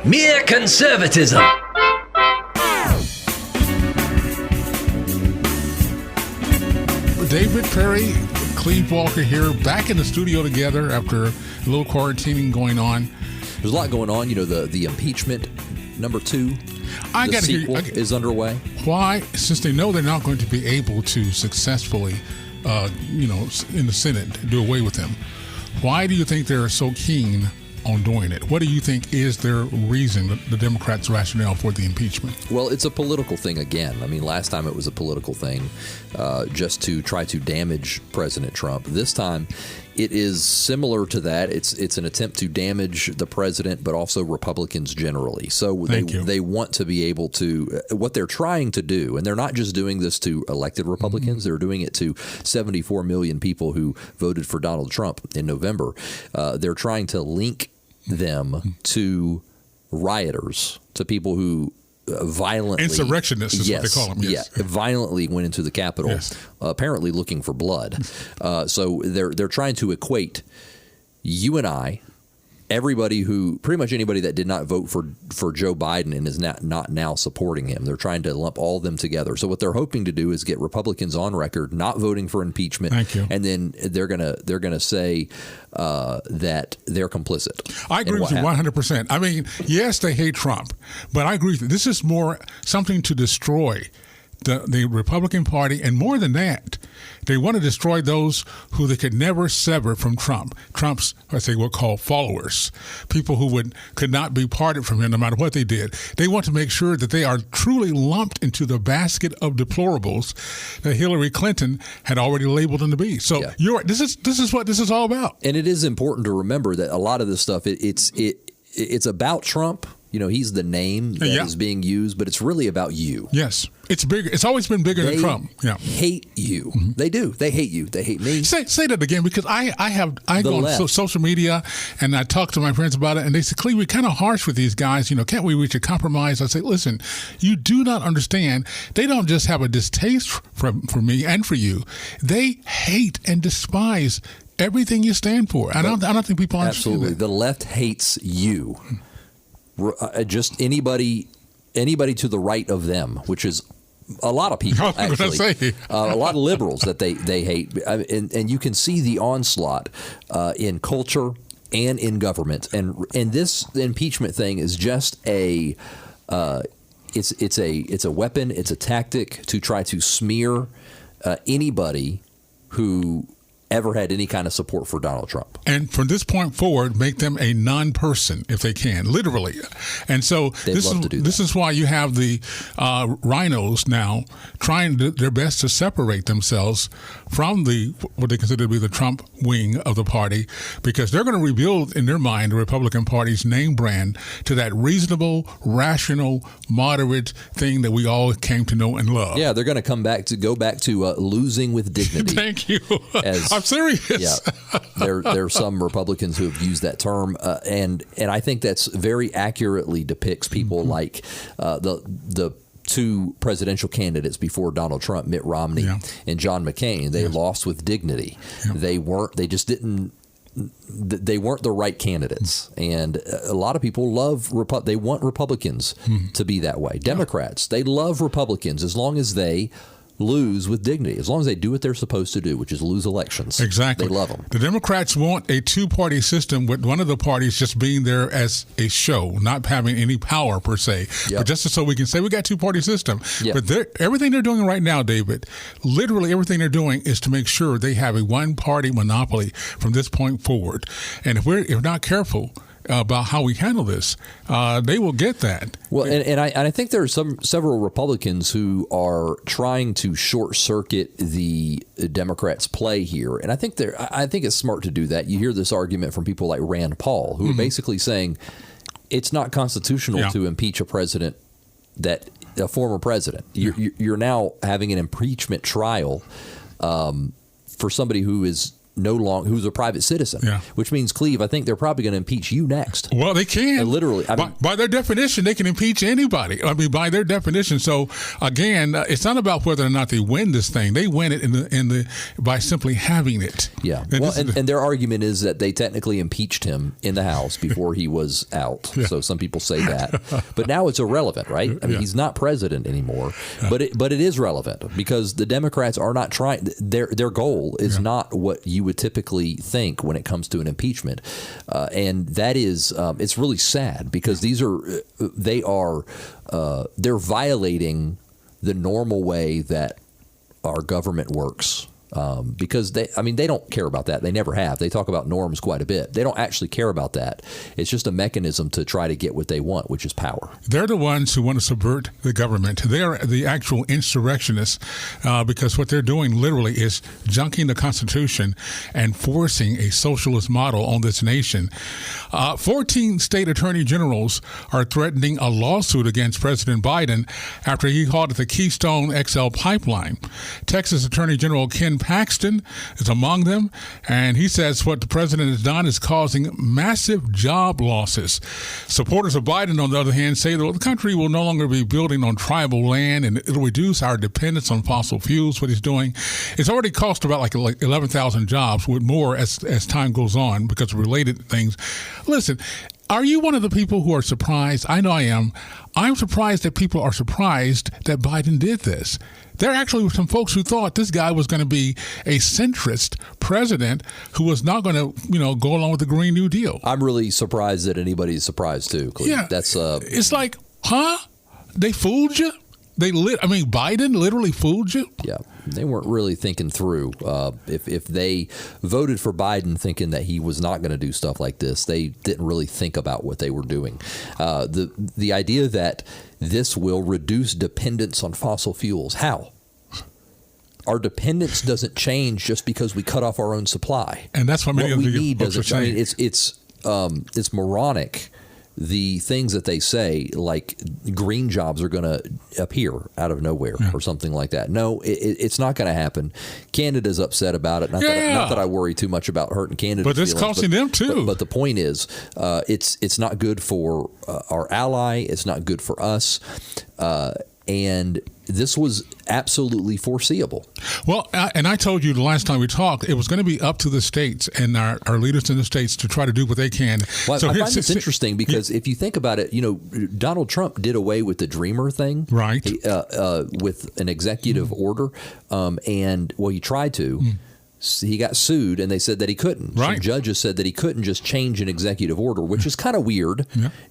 Mere conservatism. David Perry, Cleve Walker here, back in the studio together after a little quarantining going on. There's a lot going on. You know, the impeachment number 2 the sequel is underway. Why? Since they know they're not going to be able to successfully, in the Senate, do away with them, why do you think they're so keen on doing it? What do you think is their reason, the Democrats' rationale for the impeachment? Well, it's a political thing again. I mean, last time it was a political thing just to try to damage President Trump. This time it is similar to that. It's an attempt to damage the president, but also Republicans generally. So they want to be able to, what they're trying to do, and they're not just doing this to elected Republicans, they're doing it to 74 million people who voted for Donald Trump in November. They're trying to link them to rioters, to people who violently, insurrectionists is what they call them. Yes. Yeah, violently went into the Capitol, apparently looking for blood. So they're trying to equate you and I, pretty much anybody that did not vote for Joe Biden and is not now supporting him. They're trying to lump all of them together. So what they're hoping to do is get Republicans on record not voting for impeachment. Thank you. And then they're gonna say that they're complicit. I agree with you 100%. I mean, yes, they hate Trump, but I agree with you. This is more something to destroy the Republican Party, and more than that, they want to destroy those who they could never sever from Trump. Trump's, what they would call followers, people who could not be parted from him no matter what they did. They want to make sure that they are truly lumped into the basket of deplorables that Hillary Clinton had already labeled them to be. So you're right. This is what this is all about. And it is important to remember that a lot of this stuff it's about Trump. You know, he's the name that is being used, but it's really about you. Yes. It's bigger. It's always been bigger than Trump. Yeah. Hate you. Mm-hmm. They do. They hate you. They hate me. Say that again, because I go on social media and I talk to my friends about it, and they say, Cleve, we're kind of harsh with these guys. You know, can't we reach a compromise? I say, listen, you do not understand. They don't just have a distaste for me and for you. They hate and despise everything you stand for. I don't think people understand absolutely. That. The left hates you. Just anybody to the right of them, which is a lot of people, actually. A lot of liberals that they hate. And you can see the onslaught in culture and in government. And this impeachment thing is just it's a weapon, it's a tactic to try to smear anybody who ever had any kind of support for Donald Trump. And from this point forward, make them a non-person if they can, literally. And so this is why you have the rhinos now trying their best to separate themselves from what they consider to be the Trump wing of the party, because they're going to rebuild in their mind the Republican Party's name brand to that reasonable, rational, moderate thing that we all came to know and love. Yeah, they're going to go back to losing with dignity. Thank you. I'm serious. Yeah, there are some Republicans who have used that term, and I think that's very accurately depicts people like the two presidential candidates before Donald Trump, Mitt Romney and John McCain. They lost with dignity. Yeah. They weren't the right candidates, and a lot of people they want Republicans to be that way. Democrats, they love Republicans as long as they lose with dignity, as long as they do what they're supposed to do, which is lose elections. Exactly. They love them. The Democrats want a two-party system with one of the parties just being there as a show, not having any power per se, but just so we can say we got two-party system. Yep. But everything they're doing right now, David, literally everything they're doing is to make sure they have a one-party monopoly from this point forward. And if we're not careful about how we handle this, they will get that. Well, and I think there are several Republicans who are trying to short circuit the Democrats' play here, and I think it's smart to do that. You hear this argument from people like Rand Paul, who are basically saying it's not constitutional to impeach a president, a former president. You're now having an impeachment trial for somebody who is who's a private citizen, which means, Cleve, I think they're probably going to impeach you next. Well, they can. And literally. By their definition, they can impeach anybody. I mean, by their definition. So, again, it's not about whether or not they win this thing. They win it by simply having it. Yeah. And their argument is that they technically impeached him in the House before he was out. Yeah. So some people say that. But now it's irrelevant, right? I mean, he's not president anymore. But it is relevant because the Democrats are not trying. Their goal is not what you would typically think when it comes to an impeachment, and that is it's really sad because they're violating the normal way that our government works. Because they don't care about that. They never have. They talk about norms quite a bit. They don't actually care about that. It's just a mechanism to try to get what they want, which is power. They're the ones who want to subvert the government. They're the actual insurrectionists because what they're doing literally is junking the Constitution and forcing a socialist model on this nation. 14 state attorney generals are threatening a lawsuit against President Biden after he halted the Keystone XL pipeline. Texas Attorney General Ken Paxton is among them, and he says what the president has done is causing massive job losses. Supporters of Biden, on the other hand, say that the country will no longer be building on tribal land and it'll reduce our dependence on fossil fuels, what he's doing. It's already cost about like 11,000 jobs, with more as time goes on because of related things. Listen, are you one of the people who are surprised? I know I am. I'm surprised that people are surprised that Biden did this. There actually were some folks who thought this guy was going to be a centrist president who was not going to, go along with the Green New Deal. I'm really surprised that anybody's surprised too. Cleve. Yeah, that's it's like, huh? They fooled you. Biden literally fooled you. Yeah, they weren't really thinking through. If they voted for Biden thinking that he was not going to do stuff like this, they didn't really think about what they were doing. The idea that this will reduce dependence on fossil fuels. How? Our dependence doesn't change just because we cut off our own supply. And that's what many of the need folks are saying. It's moronic. The things that they say, like green jobs are going to appear out of nowhere or something like that. No, it's not going to happen. Canada's upset about it. Not that I worry too much about hurting Canada. But it's costing them too. But the point is, it's not good for our ally. It's not good for us. And this was absolutely foreseeable. Well, and I told you the last time we talked, it was going to be up to the states and our leaders in the states to try to do what they can. Well, I find this interesting because if you think about it, Donald Trump did away with the Dreamer thing, right? With an executive order, and he tried to. He got sued, and they said that he couldn't. Right. Some judges said that he couldn't just change an executive order, which is kind of weird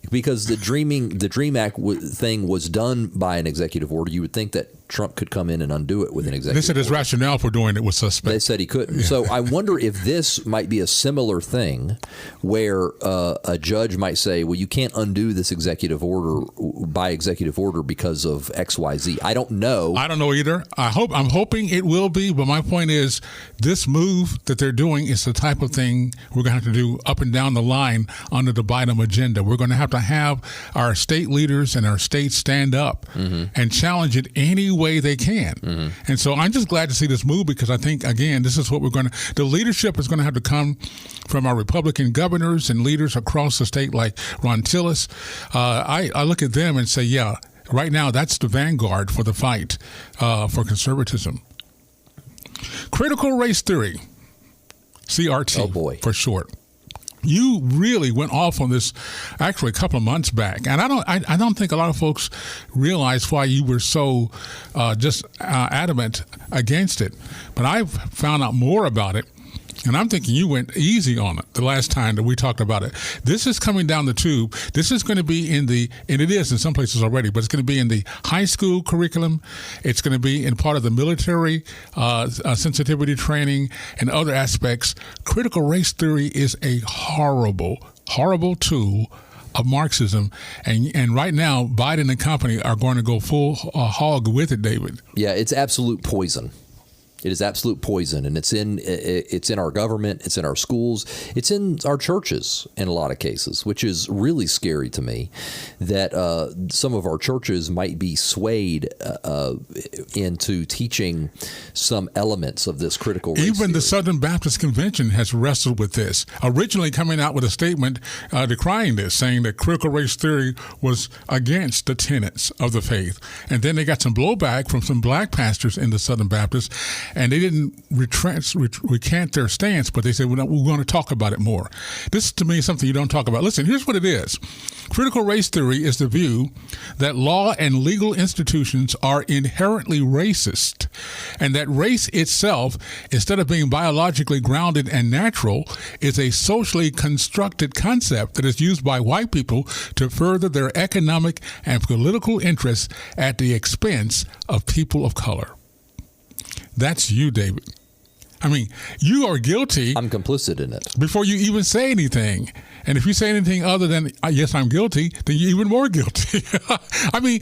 because the Dream Act thing was done by an executive order. You would think that Trump could come in and undo it with an executive order. They said his rationale for doing it was suspect. They said he couldn't. Yeah. So I wonder if this might be a similar thing where a judge might say, well, you can't undo this executive order by executive order because of XYZ. I don't know. I don't know either. I'm hoping it will be, but my point is this move that they're doing is the type of thing we're going to have to do up and down the line under the Biden agenda. We're going to have our state leaders and our states stand up and challenge it any way they can. And so I'm just glad to see this move because I think, again, this is what the leadership is going to have to come from our Republican governors and leaders across the state like Ron Tillis. I look at them and say, yeah, right now that's the vanguard for the fight for conservatism. Critical race theory, CRT for short. You really went off on this actually a couple of months back, and I don't think a lot of folks realize why you were so adamant against it. But I've found out more about it, and I'm thinking you went easy on it the last time that we talked about it. This is coming down the tube. This is going to be and it is in some places already, but it's going to be in the high school curriculum. It's going to be in part of the military sensitivity training and other aspects. Critical race theory is a horrible, horrible tool of Marxism, and right now Biden and company are going to go full hog with it, David. Yeah, it's absolute poison. It is absolute poison, and it's in our government, it's in our schools, it's in our churches in a lot of cases, which is really scary to me that some of our churches might be swayed into teaching some elements of this critical race Even theory. the Southern Baptist Convention has wrestled with this, originally coming out with a statement decrying this, saying that critical race theory was against the tenets of the faith. And then they got some blowback from some black pastors in the Southern Baptist, and they didn't recant their stance, but they said, we're going to talk about it more. This, to me, is something you don't talk about. Listen, here's what it is. Critical race theory is the view that law and legal institutions are inherently racist, and that race itself, instead of being biologically grounded and natural, is a socially constructed concept that is used by white people to further their economic and political interests at the expense of people of color. That's you, David. I mean, you are guilty. I'm complicit in it. Before you even say anything. And if you say anything other than, yes, I'm guilty, then you're even more guilty. I mean,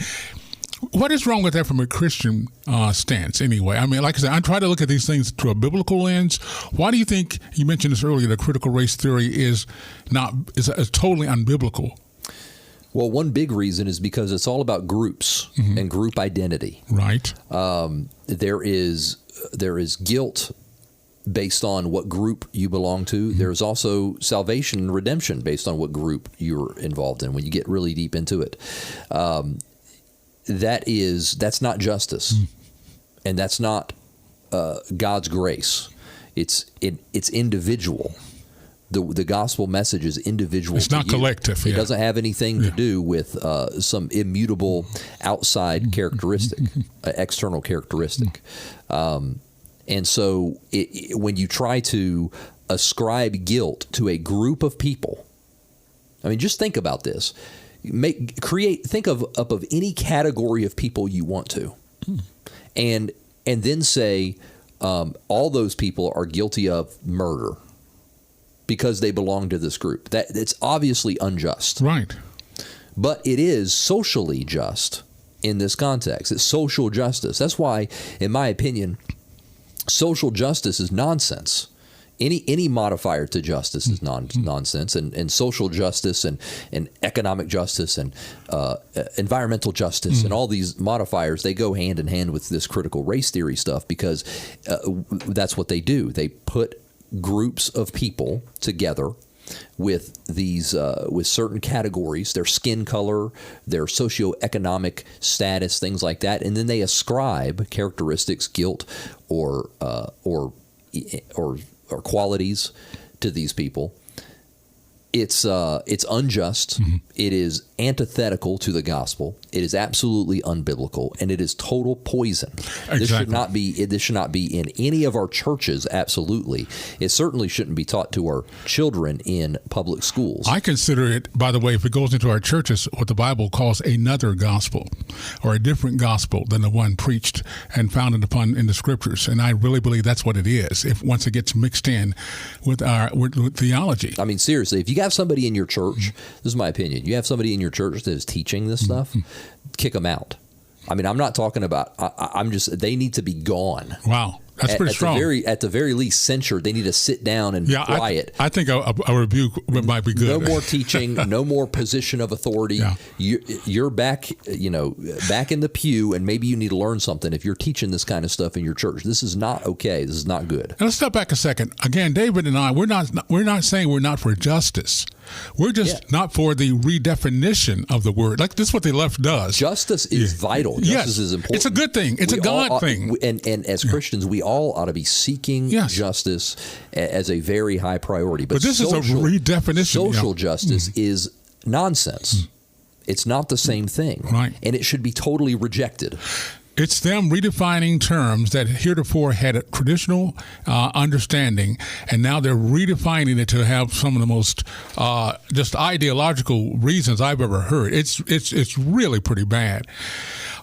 what is wrong with that from a Christian stance anyway? I mean, like I said, I try to look at these things through a biblical lens. Why do you think, you mentioned this earlier, that critical race theory is totally unbiblical? Well, one big reason is because it's all about groups and group identity. Right. There is guilt based on what group you belong to. There's also salvation and redemption based on what group you're involved in when you get really deep into it. That's not justice, and that's not God's grace. It's individual. The gospel message is individual. It's not collective. It doesn't have anything to do with some immutable outside characteristic, external characteristic. And so when you try to ascribe guilt to a group of people, I mean, just think about this. Think of any category of people you want to, and then say all those people are guilty of murder because they belong to this group. It's obviously unjust. Right. But it is socially just in this context. It's social justice. That's why, in my opinion, social justice is nonsense. Any modifier to justice is nonsense, and social justice and economic justice and environmental justice and all these modifiers, they go hand in hand with this critical race theory stuff because that's what they do. They put groups of people together with these with certain categories, their skin color, their socioeconomic status, things like that, and then they ascribe characteristics, guilt, or qualities to these people. It's unjust. It is antithetical to the gospel. It is absolutely unbiblical, and it is total poison. Exactly. This should not be in any of our churches. Absolutely, it certainly shouldn't be taught to our children in public schools. I consider it, by the way, if it goes into our churches, what the Bible calls another gospel, or a different gospel than the one preached and founded upon in the Scriptures. And I really believe that's what it is. If once it gets mixed in with with theology. I mean, seriously, if you have somebody in your church, this is my opinion, you have somebody in your church that is teaching this stuff, kick them out. I mean, I'm not talking about, they need to be gone. Wow. That's pretty strong. At the very least, censured. They need to sit down and quiet. I think a rebuke might be good. No more teaching. No more position of authority. Yeah. You're back, back in the pew, and maybe you need to learn something if you're teaching this kind of stuff in your church. This is not okay. This is not good. And let's step back a second. Again, David and I, we're not saying we're not for justice. We're just not for the redefinition of the word. Like this is what the left does. Justice is vital. Justice is important. It's a good thing. It's a God thing. And as Christians, we all ought to be seeking justice as a very high priority. But this is a redefinition. Social justice is nonsense. It's not the same thing. Right. And it should be totally rejected. It's them redefining terms that heretofore had a traditional understanding, and now they're redefining it to have some of the most just ideological reasons I've ever heard. It's really pretty bad.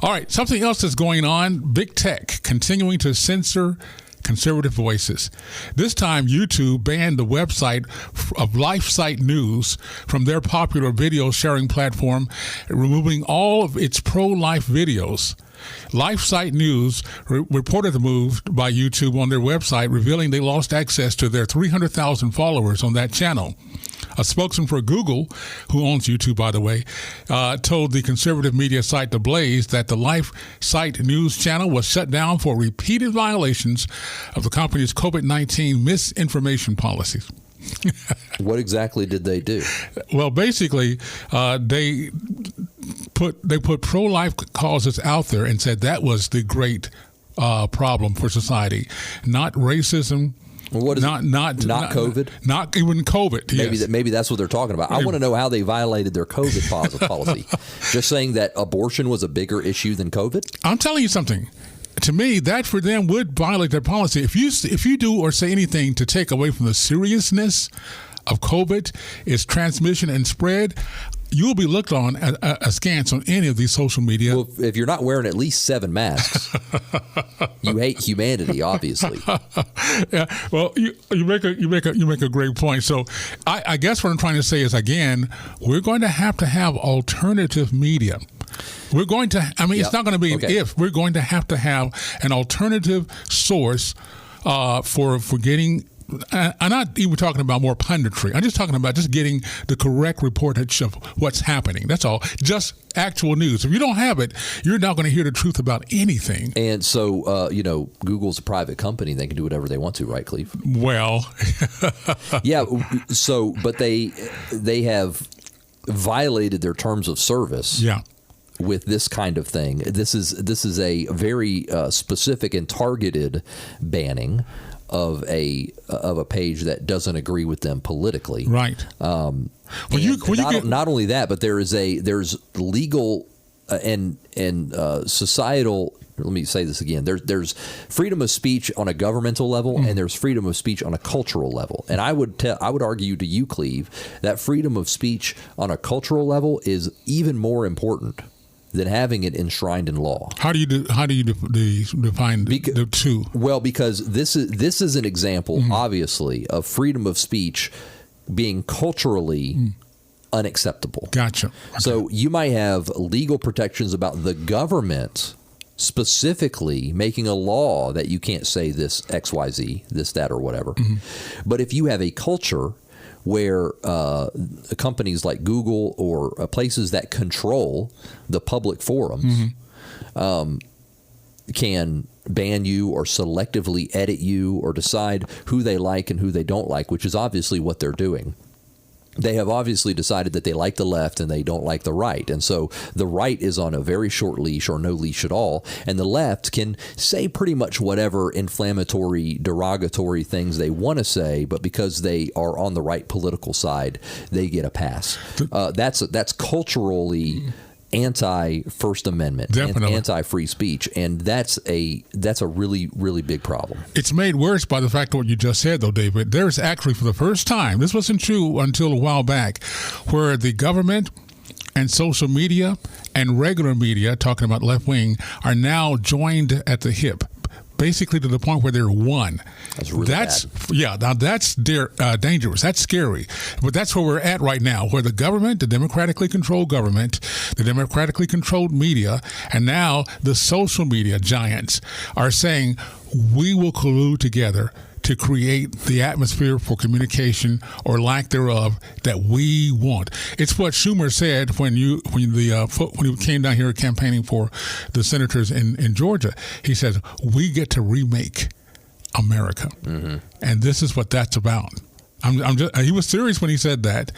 All right, something else that's going on, big tech continuing to censor conservative voices. This time, YouTube banned the website of LifeSite News from their popular video sharing platform, removing all of its pro-life videos. LifeSite News reported the move by YouTube on their website, revealing they lost access to their 300,000 followers on that channel. A spokesman for Google, who owns YouTube, by the way, told the conservative media site The Blaze that the LifeSite News channel was shut down for repeated violations of the company's COVID-19 misinformation policies. What exactly did they do? Well, basically, they put pro-life causes out there and said that was the great problem for society, not racism. Well, what is not COVID? Not even COVID. Maybe that's what they're talking about. I want to know how they violated their COVID policy. Just saying that abortion was a bigger issue than COVID? I'm telling you something. To me, that for them would violate their policy. If you do or say anything to take away from the seriousness of COVID, its transmission and spread, you'll be looked on askance on any of these social media. Well, if you're not wearing at least 7 masks, you hate humanity, obviously. Yeah. Well, you make a great point. So, I guess what I'm trying to say is, again, we're going to have alternative media. We're going to. I mean, It's not going to be if. We're going to have an alternative source for getting. I'm not even talking about more punditry. I'm just talking about just getting the correct reportage of what's happening. That's all. Just actual news. If you don't have it, you're not going to hear the truth about anything. And so, Google's a private company. They can do whatever they want to, right, Cleve? Well. Yeah. So, but they have violated their terms of service. Yeah. With this kind of thing. This is a very specific and targeted banning of a page that doesn't agree with them politically. Right. Not only that, but there's legal and societal. Let me say this again. There's freedom of speech on a governmental level, and there's freedom of speech on a cultural level. And I would argue to you, Cleve, that freedom of speech on a cultural level is even more important than having it enshrined in law. How do you define the two? Well, because this is an example, obviously, of freedom of speech being culturally unacceptable. Gotcha. Okay. So you might have legal protections about the government specifically making a law that you can't say this XYZ, this, that, or whatever. But if you have a culture where companies like Google or places that control the public forums can ban you or selectively edit you or decide who they like and who they don't like, which is obviously what they're doing. They have obviously decided that they like the left and they don't like the right. And so the right is on a very short leash or no leash at all. And the left can say pretty much whatever inflammatory, derogatory things they want to say, but because they are on the right political side, they get a pass. That's culturally anti-First Amendment, anti-free speech, and that's a really, really big problem. It's made worse by the fact of what you just said, though, David. There's actually, for the first time, this wasn't true until a while back, where the government and social media and regular media, talking about left wing, are now joined at the hip. Basically to the point where they're one. That's really bad. Yeah, now that's dangerous. That's scary. But that's where we're at right now, where the government, the democratically controlled government, the democratically controlled media, and now the social media giants are saying, we will collude together to create the atmosphere for communication or lack thereof that we want. It's what Schumer said when he came down here campaigning for the senators in Georgia. He says, we get to remake America. And this is what that's about. He was serious when he said that,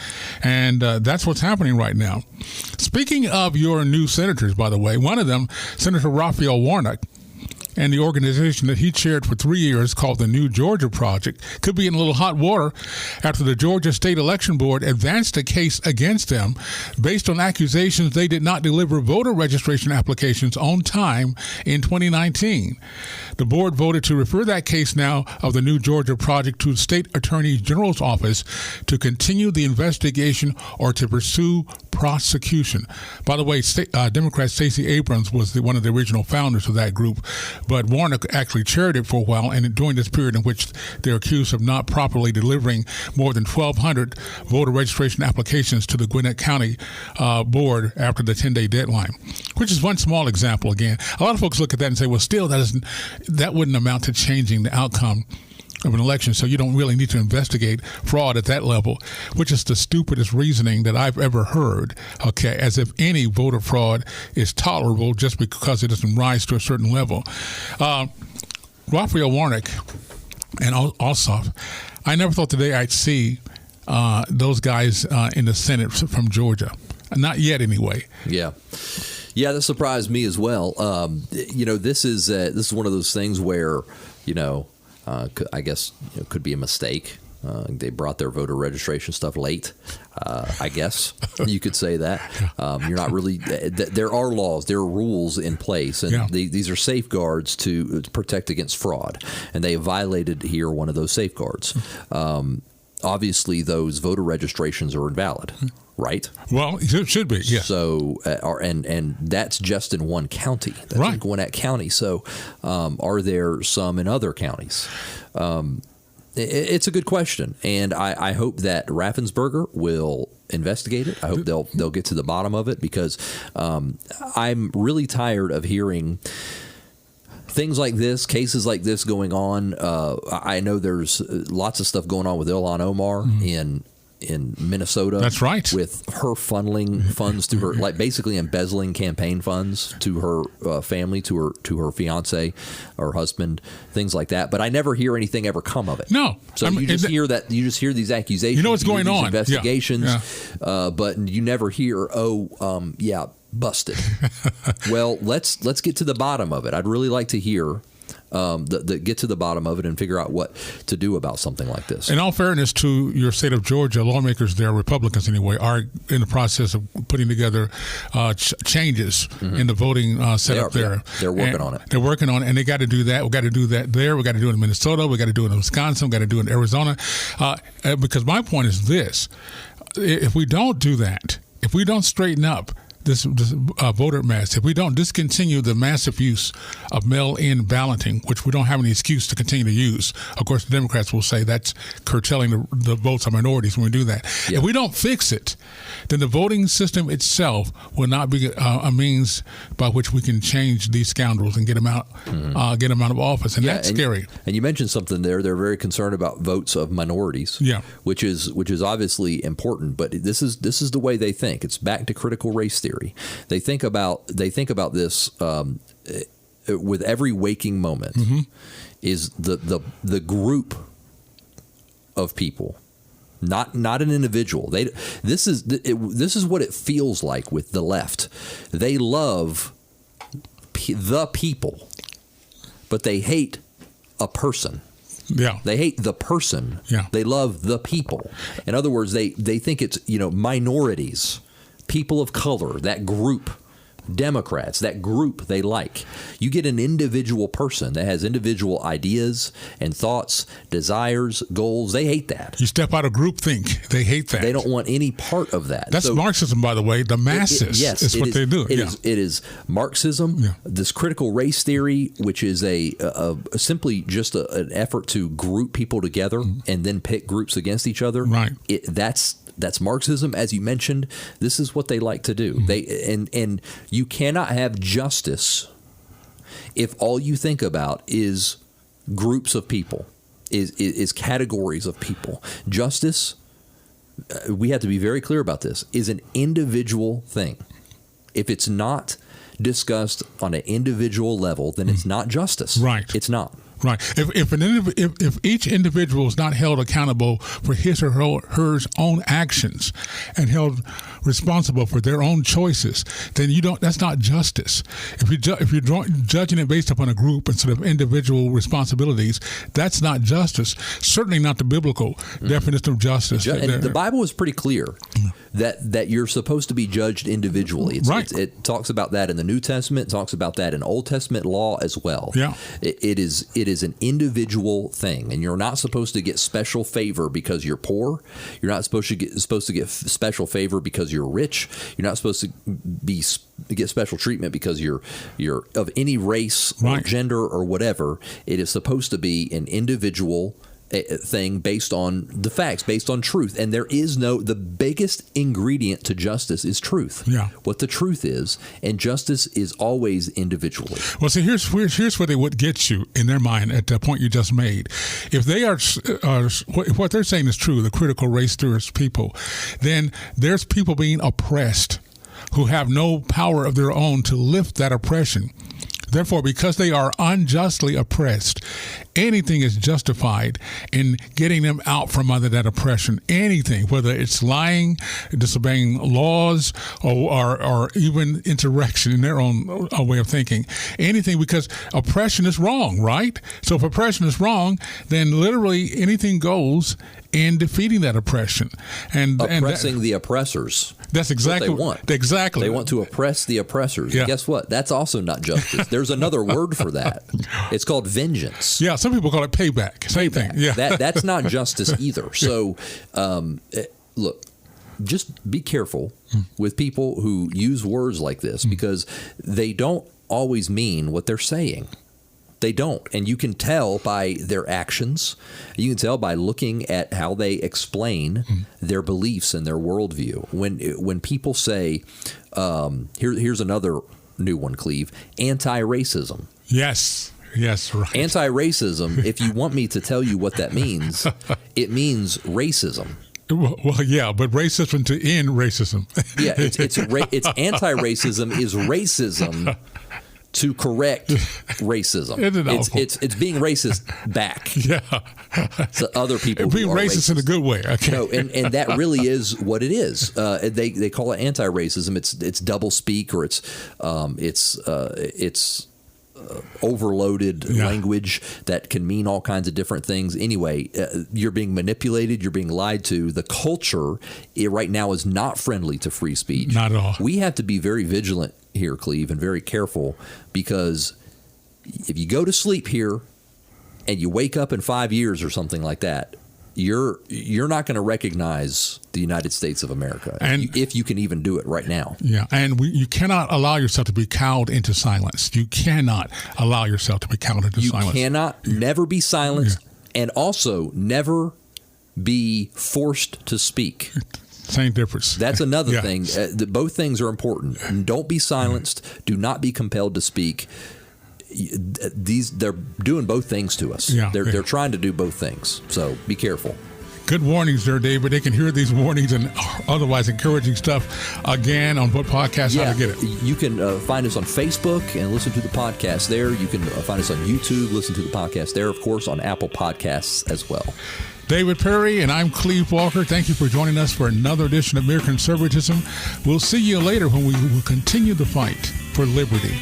and that's what's happening right now. Speaking of your new senators, by the way, one of them, Senator Raphael Warnock, and the organization that he chaired for 3 years called the New Georgia Project could be in a little hot water after the Georgia State Election Board advanced a case against them based on accusations they did not deliver voter registration applications on time in 2019. The board voted to refer that case now of the New Georgia Project to the State Attorney General's office to continue the investigation or to pursue prosecution. By the way, Democrat Stacey Abrams was one of the original founders of that group, but Warnock actually chaired it for a while, and during this period in which they're accused of not properly delivering more than 1,200 voter registration applications to the Gwinnett County board after the 10-day deadline. Which is one small example. Again, a lot of folks look at that and say, well, still that wouldn't amount to changing the outcome of an election, so you don't really need to investigate fraud at that level, which is the stupidest reasoning that I've ever heard, okay, as if any voter fraud is tolerable just because it doesn't rise to a certain level. Raphael Warnock and Ossoff, I never thought today I'd see those guys in the Senate from Georgia. Not yet, anyway. Yeah, that surprised me as well. This is one of those things where, I guess could be a mistake. They brought their voter registration stuff late. I guess you could say that. You're not really. There are laws, there are rules in place, and these are safeguards to protect against fraud. And they violated here one of those safeguards. Obviously, those voter registrations are invalid. Right? Well, it should be, yes. So, and that's just in one county. That's right. in Gwinnett County. So, are there some in other counties? It's a good question, and I hope that Raffensperger will investigate it. I hope they'll get to the bottom of it, because I'm really tired of hearing things like this, cases like this going on. I know there's lots of stuff going on with Ilhan Omar in Minnesota. That's right. With her funneling funds to her, like basically embezzling campaign funds to her family, to her fiance or husband, things like that. But I never hear anything ever come of it. No. So you just hear these accusations. You know what's going on. Investigations. Yeah. But you never hear, busted. Well, let's get to the bottom of it. I'd really like to hear get to the bottom of it and figure out what to do about something like this. In all fairness to your state of Georgia, lawmakers there, Republicans anyway, are in the process of putting together changes in the voting setup there. Yeah, they're working on it. They're working on it, and they got to do that. We got to do that there. We got to do it in Minnesota. We got to do it in Wisconsin. We got to do it in Arizona. Because my point is this: if we don't do that, if we don't straighten up this voter mass, if we don't discontinue the massive use of mail-in balloting, which we don't have any excuse to continue to use. Of course, the Democrats will say that's curtailing the votes of minorities when we do that. Yeah. If we don't fix it, then the voting system itself will not be a means by which we can change these scoundrels and get them out, get them out of office, and that's scary. And you mentioned something there. They're very concerned about votes of minorities, which is obviously important. But this is the way they think. It's back to critical race theory. They think about this with every waking moment. Is the group of people, not an individual. This is what it feels like with the left. They love the people, but they hate a person. Yeah. They hate the person. Yeah. They love the people. In other words, they think it's minorities, people of color, that group, Democrats, that group they like. You get an individual person that has individual ideas and thoughts, desires, goals. They hate that. You step out of groupthink. They hate that. They don't want any part of that. That's Marxism, by the way. The masses is what they do. It is Marxism, this critical race theory, which is simply just an effort to group people together and then pit groups against each other. Right. That's Marxism, as you mentioned. This is what they like to do. And you cannot have justice if all you think about is groups of people, is categories of people. Justice, we have to be very clear about this, is an individual thing. If it's not discussed on an individual level, then it's not justice. Right. It's not. Right. If each individual is not held accountable for his or her own actions and held responsible for their own choices, then that's not justice. If you're judging it based upon a group instead of individual responsibilities, that's not justice. Certainly not the biblical definition of justice. And the Bible is pretty clear that you're supposed to be judged individually. It talks about that in the New Testament. It talks about that in Old Testament law as well. Yeah. It is an individual thing, and you're not supposed to get special favor because you're poor. You're not supposed to get special favor because you're rich. You're not supposed to get special treatment because you're of any race or gender or whatever. It is supposed to be an individual thing based on the facts, based on truth. And the biggest ingredient to justice is truth. Yeah. What the truth is, and justice is always individually. Well, see, here's where they would get you in their mind at the point you just made. If they are what they're saying is true, the critical race theorist people, then there's people being oppressed who have no power of their own to lift that oppression. Therefore, because they are unjustly oppressed, anything is justified in getting them out from under that oppression. Anything, whether it's lying, disobeying laws, or even insurrection in their own way of thinking. Anything, because oppression is wrong, right? So if oppression is wrong, then literally anything goes in defeating that oppression. And oppressing the oppressors. That's exactly what they want. Exactly. They want to oppress the oppressors. Yeah. Guess what? That's also not justice. There's another word for that. It's called vengeance. Yeah, some people call it payback. Same thing. Yeah. That's not justice either. So, look, just be careful with people who use words like this because they don't always mean what they're saying. They don't. And you can tell by their actions. You can tell by looking at how they explain their beliefs and their worldview. When people say, here's another new one, Cleve, anti-racism. Yes, right. Anti-racism, if you want me to tell you what that means, it means racism. Well, yeah, but racism to end racism. Yeah, it's anti-racism is racism to correct racism. It's being racist back. Yeah. To other people. Being racist in a good way. Okay. No, and that really is what it is. They call it anti-racism. It's double speak, or it's overloaded language that can mean all kinds of different things. Anyway, you're being manipulated. You're being lied to. The culture right now is not friendly to free speech. Not at all. We have to be very vigilant here, Cleve, and very careful, because if you go to sleep here and you wake up in 5 years or something like that, you're not going to recognize the United States of America, and if you can even do it right now. Yeah, and you cannot allow yourself to be cowed into silence. You cannot allow yourself to be cowed into silence. You cannot never be silenced, and also never be forced to speak. Same difference. That's another thing. Both things are important. Don't be silenced. Do not be compelled to speak. They're doing both things to us. They're trying to do both things. So be careful. Good warnings there, David. They can hear these warnings and otherwise encouraging stuff again on what podcast, how to get it. You can find us on Facebook and listen to the podcast there. You can find us on YouTube, listen to the podcast there, of course, on Apple Podcasts as well. David Perry, and I'm Cleve Walker. Thank you for joining us for another edition of Mere Conservatism. We'll see you later when we will continue the fight for liberty.